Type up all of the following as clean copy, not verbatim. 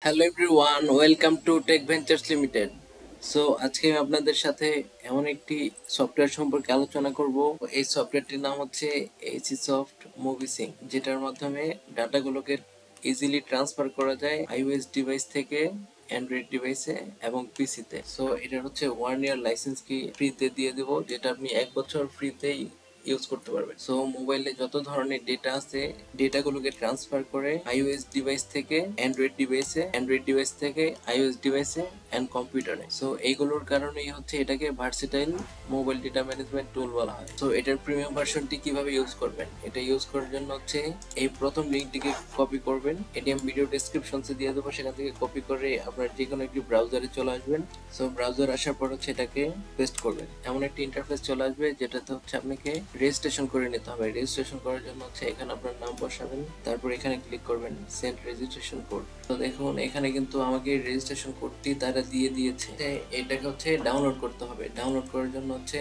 Hello everyone, welcome to tech ventures limited. So আজকে আমি আপনাদের সাথে এমন একটি সফটওয়্যার সম্পর্কে আলোচনা করব। এই সফটওয়্যারটির নাম হচ্ছে এসি সফট মুভি সিঙ্ক, যেটার মাধ্যমে ডাটাগুলোকে ইজিলি ট্রান্সফার করা যায় আইওএস ডিভাইস থেকে অ্যান্ড্রয়েড ডিভাইসে এবং পিসিতে। সো এটার হচ্ছে 1 ইয়ার লাইসেন্স কি ফ্রিতে দিয়ে দেবো, যেটা আপনি 1 বছর ফ্রিতেই ইউজ করতে পারবেন। সো মোবাইলে যত ধরনের ডেটা আছে, ডেটাগুলোকে ট্রান্সফার করে আইওএস ডিভাইস থেকে অ্যান্ড্রয়েড ডিভাইসে, অ্যান্ড্রয়েড ডিভাইস থেকে আইওএস ডিভাইসে অ্যান্ড কম্পিউটারে। সো এইগুলোর কারণেই হচ্ছে এটাকে ভার্সেটাইল মোবাইল ডেটা ম্যানেজমেন্ট টুল বলা হয়। সো এটার প্রিমিয়াম ভার্সনটি কিভাবে ইউজ করবেন, এটা ইউজ করার জন্য হচ্ছে এই প্রথম লিঙ্কটিকে কপি করবেন। এটি আমি ভিডিও ডেসক্রিপশনসে দিয়ে দেবো, সেখান থেকে কপি করে আপনার যে কোনো একটি ব্রাউজারে চলে আসবেন। সো ব্রাউজার আসার পর হচ্ছে এটাকে পেস্ট করবেন। এমন একটি ইন্টারফেস চলে আসবে যেটাতে হচ্ছে আপনাকে রেজিস্ট্রেশন করে নিতে হবে। রেজিস্ট্রেশন করার জন্য হচ্ছে এখানে আপনার নাম বসাবেন, তারপর এখানে ক্লিক করবেন সেন্ড রেজিস্ট্রেশন কোড। তো দেখুন এখানে কিন্তু আমাকে রেজিস্ট্রেশন কোডটি তারা দিয়ে দিয়েছে। এটাকে হচ্ছে ডাউনলোড করতে হবে। ডাউনলোড করার জন্য হচ্ছে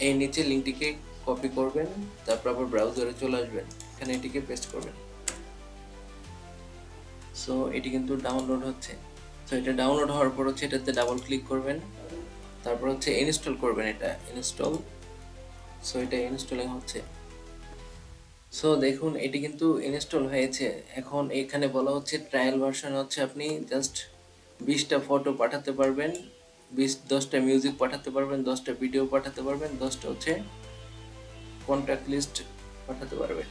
এই নিচে লিঙ্কটিকে কপি করবেন, তারপর আবার ব্রাউজারে চলে আসবেন, এখানে এটিকে পেস্ট করবেন। সো এটি কিন্তু ডাউনলোড হচ্ছে। সো এটা ডাউনলোড হওয়ার পর হচ্ছে এটাতে ডাবল ক্লিক করবেন, তারপর হচ্ছে ইনস্টল করবেন। এটা ইনস্টল। সো এটা ইনস্টলিং হচ্ছে। সো দেখুন এটি কিন্তু ইনস্টল হয়েছে। এখন এখানে বলা হচ্ছে ট্রায়াল ভার্সন হচ্ছে আপনি জাস্ট 20টা ফটো পাঠাতে পারবেন, 10টা মিউজিক পাঠাতে পারবেন, 10টা ভিডিও পাঠাতে পারবেন, 10টা হচ্ছে কন্ট্যাক্ট লিস্ট পাঠাতে পারবেন,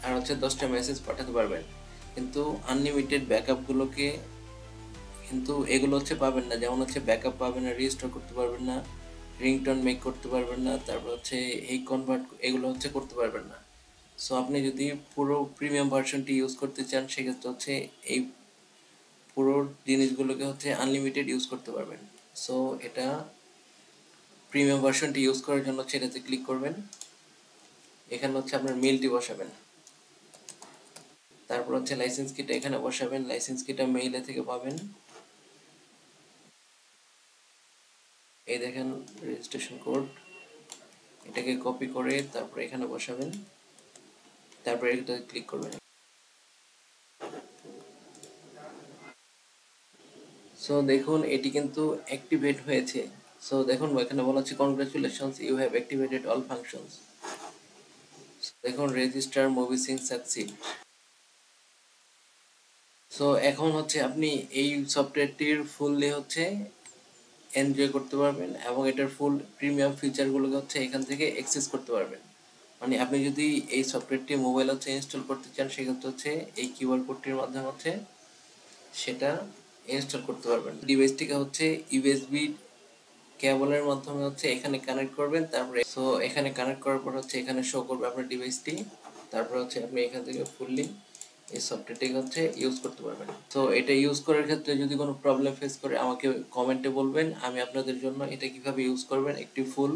আর হচ্ছে 10টা মেসেজ পাঠাতে পারবেন। কিন্তু আনলিমিটেড ব্যাকআপগুলোকে কিন্তু এগুলো হচ্ছে পাবেন না। যেমন হচ্ছে ব্যাকআপ পাবেন না, রিস্টোর করতে পারবেন না, রিংটোন মেক করতে পারবেন না, তারপর হচ্ছে এই কনভার্ট এগুলো হচ্ছে করতে পারবেন না। সো আপনি যদি পুরো প্রিমিয়াম ভার্সনটি ইউজ করতে চান, সেক্ষেত্রে হচ্ছে এই পুরো জিনিসগুলোকে হচ্ছে আনলিমিটেড ইউজ করতে পারবেন। সো এটা প্রিমিয়াম ভার্সনটি ইউজ করার জন্য হচ্ছে এটাতে ক্লিক করবেন। এখানে হচ্ছে আপনার মেইলটি বসাবেন, তারপর হচ্ছে লাইসেন্স কিটা এখানে বসাবেন। লাইসেন্স কিটা মেইলে থেকে পাবেন। এই দেখেন রেজিস্ট্রেশন কোড, এটাকে কপি করে তারপর এখানে বসাবেন, তারপর এটা ক্লিক করবেন। সো দেখুন এটি কিন্তু অ্যাক্টিভেট হয়েছে। সো দেখুন এখানে বলা হচ্ছে congratulations, you have activated all functions. দেখুন register movie sing succeed. So এখন হচ্ছে আপনি এই সফটওয়্যারটির ফুললি হচ্ছে এনজয় করতে পারবেন এবং এটার ফুল প্রিমিয়াম ফিচারগুলোকে হচ্ছে এখান থেকে অ্যাক্সেস করতে পারবেন। মানে আপনি যদি এই সফটওয়্যারটি মোবাইল হচ্ছে ইনস্টল করতে চান, সেক্ষেত্রে হচ্ছে এই কিউআর কোডটির মাধ্যমে হচ্ছে সেটা ইনস্টল করতে পারবেন। ডিভাইসটিকে হচ্ছে ইউএসবি কেবলের মাধ্যমে হচ্ছে এখানে কানেক্ট করবেন। তারপরে সো এখানে কানেক্ট করার পর হচ্ছে এখানে শো করবে আপনার ডিভাইসটি। তারপর হচ্ছে আপনি এখান থেকে ফুললি এই সফটওয়্যারটিকে হচ্ছে ইউজ করতে পারবেন। তো এটা ইউজ করার ক্ষেত্রে যদি কোনো প্রবলেম ফেস করে আমাকে কমেন্টে বলবেন, আমি আপনাদের জন্য এটা কিভাবে ইউজ করবেন একটি ফুল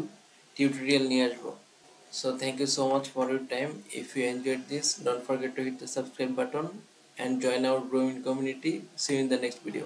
টিউটোরিয়াল নিয়ে আসবো। So thank you so much for your time. If you enjoyed this, don't forget to hit the subscribe button and join our growing community. See you in the next video.